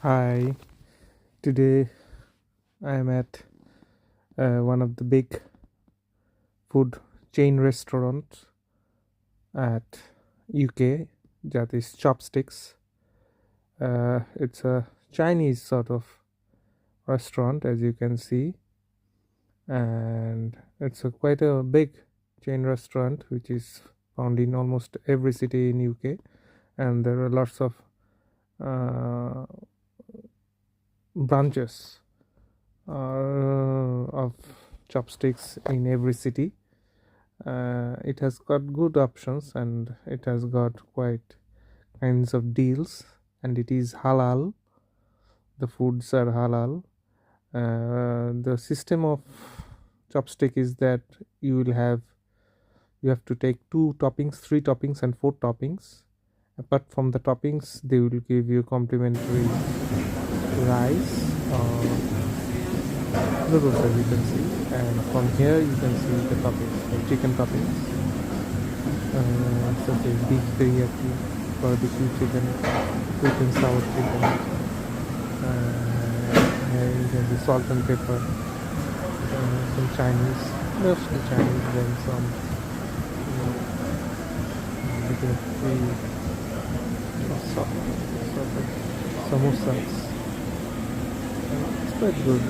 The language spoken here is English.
Hi, today I am at one of the big food chain restaurants at UK, that is Chopsticks. It's a Chinese sort of restaurant, as you can see, and it's a quite a big chain restaurant which is found in almost every city in UK, and there are lots of uh, branches of Chopsticks in every city. It has got good options and it has got quite kinds of deals, and it is halal. The foods are halal. The system of chopstick is that you have to take two toppings, three toppings, and four toppings. Apart from the toppings, they will give you complimentary rice or noodles, as you can see. And from here, you can see the toppings, the chicken toppings, such as beef teriyaki, barbecue chicken, sweet and sour chicken, and then the salt and pepper, some Chinese, mostly Chinese, then some little free sort of samosas. It's quite good.